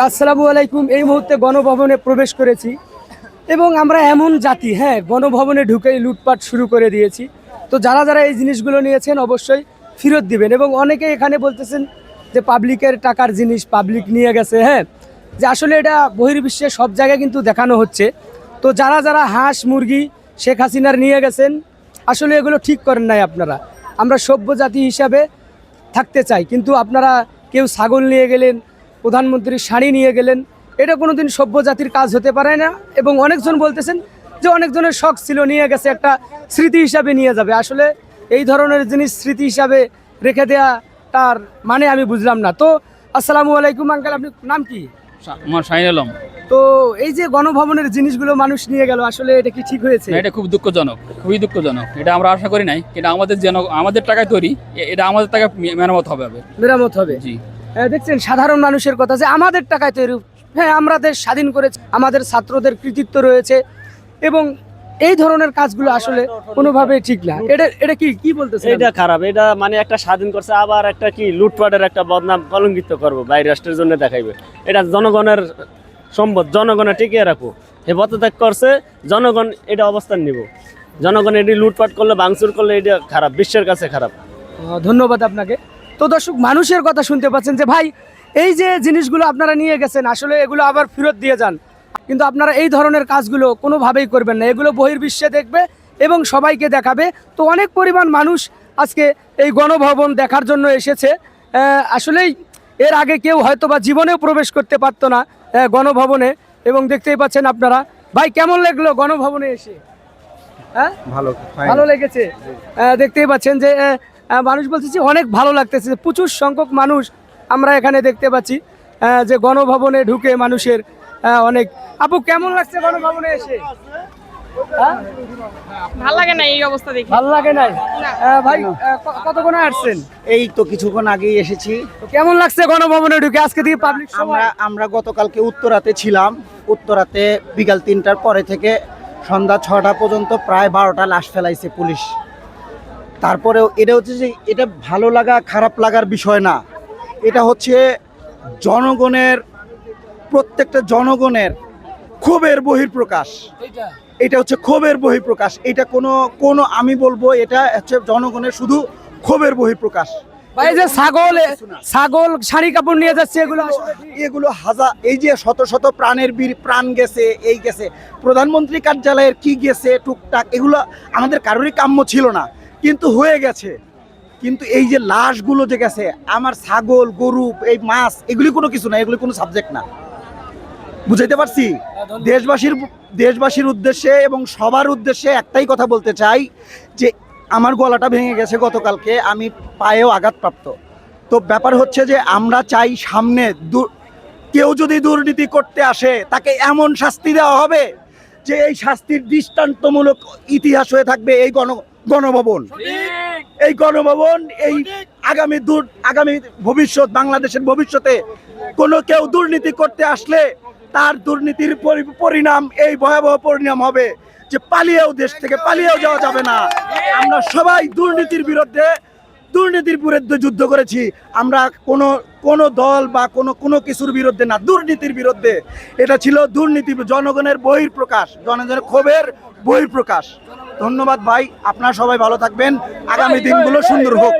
আসসালামু আলাইকুম। এই মুহূর্তে গণভবনে প্রবেশ করেছি এবং আমরা এমন জাতি, গণভবনে ঢুকেই লুটপাট শুরু করে দিয়েছি। তো যারা যারা এই জিনিসগুলো নিয়েছেন অবশ্যই ফেরত দিবেন। এবং অনেকে এখানে বলতেছেন যে পাবলিকের টাকার জিনিস পাবলিক নিয়ে গেছে, যে আসলে এটা বহির্বিশ্বে সব জায়গায় কিন্তু দেখানো হচ্ছে। তো যারা যারা হাঁস মুরগি শেখ হাসিনার নিয়ে গেছেন আসলে এগুলো ঠিক করেন নাই আপনারা। আমরা সভ্য জাতি হিসাবে থাকতে চাই, কিন্তু আপনারা কেউ ছাগল নিয়ে গেলেন, প্রধানমন্ত্রীর শাড়ি নিয়ে গেলেন, এটা কোনোদিন সভ্য জাতির কাজ হতে পারে না। এবং অনেকজন বলতেছেন যে অনেকজনের শখ ছিল নিয়ে গেছে, একটা স্মৃতি হিসাবে নিয়ে যাবে। আসলে এই ধরনের জিনিস স্মৃতি হিসাবে রেখে দেয়া তার মানে আমি বুঝলাম না। তো আসসালামু আলাইকুম আঙ্কেল, আপনি নাম কি? আমার শাহিন আলম। তো এই যে গণভবনের জিনিসগুলো মানুষ নিয়ে গেল, আসলে এটা কি ঠিক হয়েছে? এটা খুব দুঃখজনক, খুবই দুঃখজনক। এটা আমরা আশা করি নাই, কিন্তু আমাদের টাকায় তৈরি, এটা আমাদের টাকা মেরামত হবে। মেরামত হবে, জি। দেখছেন সাধারণ মানুষের কথা যে আমাদের টাকায় তৈরি। আমরা দেশ স্বাধীন করেছি, আমাদের ছাত্রদের কৃতিত্ব রয়েছে এবং এই ধরনের কাজগুলো আসলে কোনোভাবেই ঠিক না। এটা কি বলতেছেন? এটা খারাপ। এটা মানে একটা স্বাধীন করছে, আবার একটা কি লুটপাটের একটা বদনাম কলঙ্কিত করবো, বাইরের রাষ্ট্রের জন্য দেখাইবে। এটা জনগণের সম্পদ, জনগণের টিকিয়ে রাখবো। হে পদত্যাগ করছে, জনগণ এটা অবস্থান নিব। জনগণ এটি লুটপাট করলে, ভাঙচুর করলে এটা খারাপ, বিশ্বের কাছে খারাপ। ধন্যবাদ আপনাকে। তো দর্শক, মানুষের কথা শুনতে পাচ্ছেন যে ভাই এই যে জিনিসগুলো আপনারা নিয়ে গেছেন আসলে এগুলো আবার ফেরত দিয়ে যান, কিন্তু আপনারা এই ধরনের কাজগুলো কোনোভাবেই করবেন না। এগুলো বহির্বিশ্বে দেখবে এবং সবাইকে দেখাবে। তো অনেক পরিমাণ মানুষ আজকে এই গণভবন দেখার জন্য এসেছে। আসলেই এর আগে কেউ হয়তো বা জীবনেও প্রবেশ করতে পারতো না গণভবনে। এবং দেখতেই পাচ্ছেন আপনারা। ভাই কেমন লাগলো গণভবনে এসে? ভালো লেগেছে। দেখতেই পাচ্ছেন যে মানুষ বলতেছি অনেক ভালো লাগতেছে। প্রচুর সংখ্যক মানুষ আমরা এখানে দেখতে পাচ্ছি যে গণভবনে ঢুকে মানুষের অনেক। আপু কেমন লাগছে গণভবনে এসে? ভালো লাগে না এই অবস্থা দেখে। ভালো লাগে নাই? ভাই কতক্ষণ আসছেন? এই তো কিছুক্ষণ আগেই এসেছি। তো কেমন লাগছে গণভবনে ঢুকে আজকে দিয়ে পাবলিক? আমরা গতকালকে উত্তরাতে ছিলাম। উত্তরাতে বিকাল 3টার পরে থেকে সন্ধ্যা 6টা পর্যন্ত প্রায় 12টা লাশ ফেলাইছে পুলিশ। তারপরেও এটা হচ্ছে যে এটা ভালো লাগা খারাপ লাগার বিষয় না, এটা হচ্ছে জনগণের, প্রত্যেকটা জনগণের ক্ষোভের বহিঃপ্রকাশ। এটা হচ্ছে ক্ষোভের বহিঃপ্রকাশ। এটা কোনো আমি বলবো এটা হচ্ছে জনগণের শুধু ক্ষোভের বহিঃপ্রকাশ। ভাই যে ছাগল শাড়ি কাপড় নিয়ে যাচ্ছে, এগুলো হাজার, এই যে শত শত প্রাণের প্রাণ গেছে, এই গেছে প্রধানমন্ত্রী কার্যালয়ের কি গেছে টুকটাক, এগুলো আমাদের কারোরই কাম্য ছিল না, কিন্তু হয়ে গেছে। কিন্তু এই যে লাশগুলো যে গেছে, আমার ছাগল গরু এই মাছ, এগুলি কোনো কিছু না, এগুলি কোনো সাবজেক্ট না। বুঝাইতে পারছি? দেশবাসীর উদ্দেশ্যে এবং সবার উদ্দেশ্যে একটাই কথা বলতে চাই যে আমার গলাটা ভেঙে গেছে গতকালকে, আমি পায়েও আঘাতপ্রাপ্ত। তো ব্যাপার হচ্ছে যে আমরা চাই সামনে কেউ যদি দুর্নীতি করতে আসে তাকে এমন শাস্তি দেওয়া হবে যে এই শাস্তির দৃষ্টান্তমূলক ইতিহাস হয়ে থাকবে এই গণভবন। এই গণভবন এই আগামী ভবিষ্যৎ, বাংলাদেশের ভবিষ্যতে কোনো কেউ দুর্নীতি করতে আসলে তার দুর্নীতির পরিণাম এই ভয়াবহ পরিণাম হবে যে পালিয়েও দেশ থেকে পালিয়েও যাওয়া যাবে না। আমরা সবাই দুর্নীতির বিরুদ্ধে যুদ্ধ করেছি। আমরা কোনো দল বা কোনো কিছুর বিরুদ্ধে না, দুর্নীতির বিরুদ্ধে। এটা ছিল দুর্নীতি, জনগণের বহিঃপ্রকাশ, জনগণের ক্ষোভের বহিঃপ্রকাশ। ধন্যবাদ ভাই, আপনারা সবাই ভালো থাকবেন, আগামী দিনগুলো সুন্দর হোক।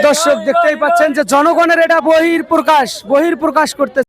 দর্শক দেখতেই পাচ্ছেন যে জনগণের এটা বহিঃপ্রকাশ করতে